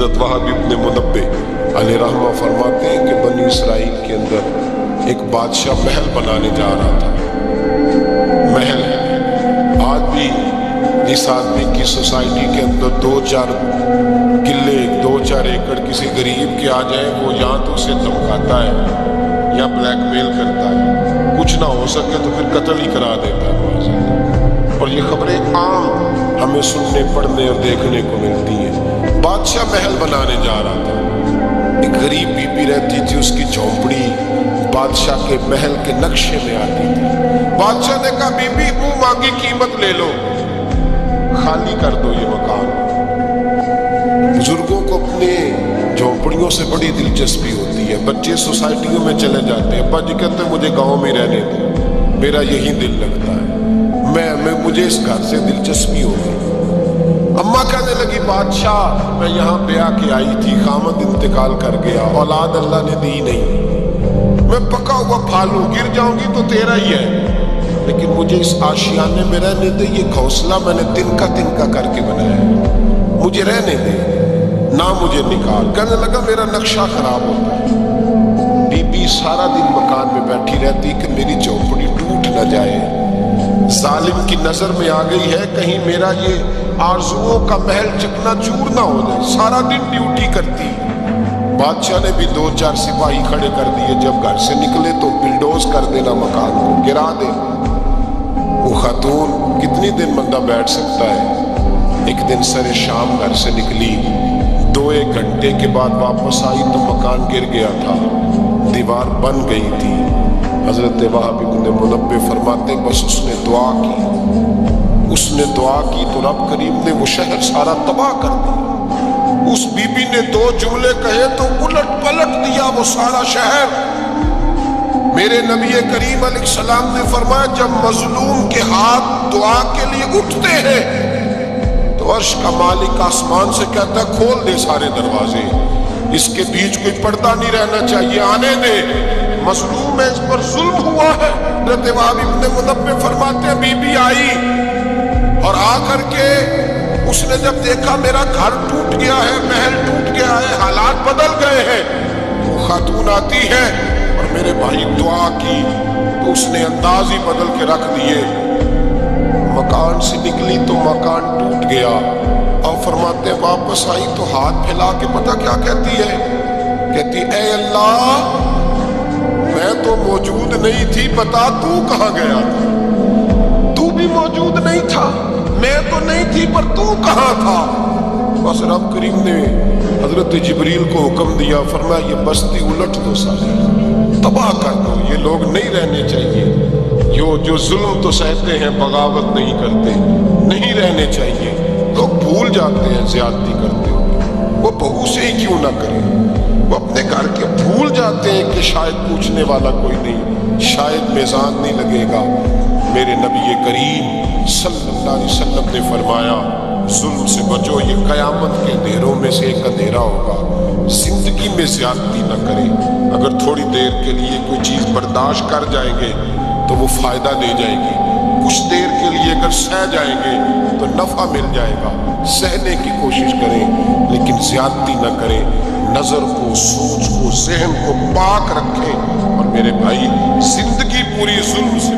حضرت وہب ابن منبہ علیہ رحمہ فرماتے ہیں کہ بنی اسرائیل کے اندر ایک بادشاہ محل بنانے جا رہا تھا. محل آج بھی جس آدمی کی سوسائٹی کے اندر 2-4 کلے 2-4 ایکڑ کسی غریب کے آ جائیں، وہ یا تو اسے دھمکاتا ہے یا بلیک میل کرتا ہے، کچھ نہ ہو سکے تو پھر قتل ہی کرا دیتا ہے. اور یہ خبریں عام ہمیں سننے پڑھنے اور دیکھنے کو ملتی ہیں. بادشاہ محل بنانے جا رہا تھا. ایک غریب بی بی رہتی تھی، اس کی جھونپڑی بادشاہ کے محل کے نقشے میں آتی تھی. بادشاہ نے کہا بی بی منہ مانگی قیمت لے لو، خالی کر دو یہ مکان. بزرگوں کو اپنے جھونپڑیوں سے بڑی دلچسپی ہوتی ہے. بچے سوسائٹیوں میں چلے جاتے ہیں، ابا جی کہتے ہیں مجھے گاؤں میں رہنے دو، میرا یہی دل لگتا ہے، مجھے اس گھر سے دلچسپی ہوگی. اماں کہنے لگی بادشاہ میں یہاں بیاہ کے آئی تھی، خامد انتقال کر گیا، اولاد اللہ نے دی نہیں، میں پکا ہوا پھالوں، گر جاؤں گی تو تیرا ہی ہے، لیکن مجھے اس آشیانے میں رہنے دے. یہ گھونسلہ میں نے تنکا کر کے بنایا ہے، مجھے رہنے دے، نہ مجھے نکال. کہنے لگا میرا نقشہ خراب ہوتا ہے. بی بی سارا دن مکان میں بیٹھی رہتی کہ میری جھونپڑی ٹوٹ نہ جائے. ظالم کی نظر میں آ گئی ہے کہیں میرا یہ آرزوؤں کا محل چکنا چور نہ ہو جائے. سارا دن ڈیوٹی کرتی. بادشاہ نے بھی 2-4 سپاہی کھڑے کر دیے، جب گھر سے نکلے تو بلڈوز کر دینا، مکان کو گرا دے. وہ خاتون کتنی دن بندہ بیٹھ سکتا ہے. ایک دن سر شام گھر سے نکلی، 2-1 گھنٹے کے بعد واپس آئی تو مکان گر گیا تھا، دیوار بن گئی تھی. حضرت وہب ابن منبہ فرماتے بس اس نے دعا کی تو رب کریم نے وہ شہر سارا تباہ کر دیا. اس بی بی نے 2 جملے کہے تو الٹ پلٹ دیا وہ سارا شہر. میرے نبی کریم علیہ السلام نے فرمایا جب مظلوم کے ہاتھ دعا کے لیے اٹھتے ہیں تو عرش کا مالک آسمان سے کہتا ہے کھول دے سارے دروازے، اس کے بیچ کوئی پردہ نہیں رہنا چاہیے، آنے دے، مظلوم ہے، اس پر ظلم ہوا ہے. حضرت وہب ابن منبہ فرماتے ہیں بی بی آئی اور آ کر کے اس نے جب دیکھا میرا گھر ٹوٹ گیا ہے، محل ٹوٹ گیا ہے، حالات بدل گئے ہیں، وہ خاتون آتی ہے اور میرے بھائی دعا کی تو اس نے انداز ہی بدل کے رکھ دیے. مکان سے نکلی تو مکان ٹوٹ گیا. اور فرماتے ہیں واپس آئی تو ہاتھ پھیلا کے پتہ کیا کہتی ہے؟ کہتی اے اللہ میں تو موجود نہیں تھی، بتا تو کہاں گیا تھا؟ تو بھی موجود نہیں تھا، میں تو نہیں تھی، پر تو کہاں تھا؟ بس رب کریم نے حضرت جبریل کو حکم دیا، فرمایا یہ بستی الٹ دو، ساری تباہ کر دو، یہ لوگ نہیں رہنے چاہیے، جو ظلم تو سہتے ہیں بغاوت نہیں کرتے، نہیں رہنے چاہیے. لوگ بھول جاتے ہیں زیادتی کرتے ہوئے، وہ بہو سے ہی کیوں نہ کریں، وہ اپنے گھر کے بھول جاتے ہیں کہ شاید پوچھنے والا کوئی نہیں، شاید میزان نہیں لگے گا. میرے نبی کریم صلی اللہ علیہ وسلم نے فرمایا ظلم سے بچو، یہ قیامت کے اندھیروں میں سے ایک اندھیرا ہوگا. زندگی میں زیادتی نہ کریں. اگر تھوڑی دیر کے لیے کوئی چیز برداشت کر جائیں گے تو وہ فائدہ دے جائے گی، کچھ دیر کے لیے اگر سہ جائیں گے تو نفع مل جائے گا. سہنے کی کوشش کریں لیکن زیادتی نہ کریں. نظر کو، سوچ کو، ذہن کو پاک رکھیں. اور میرے بھائی زندگی پوری ظلم سے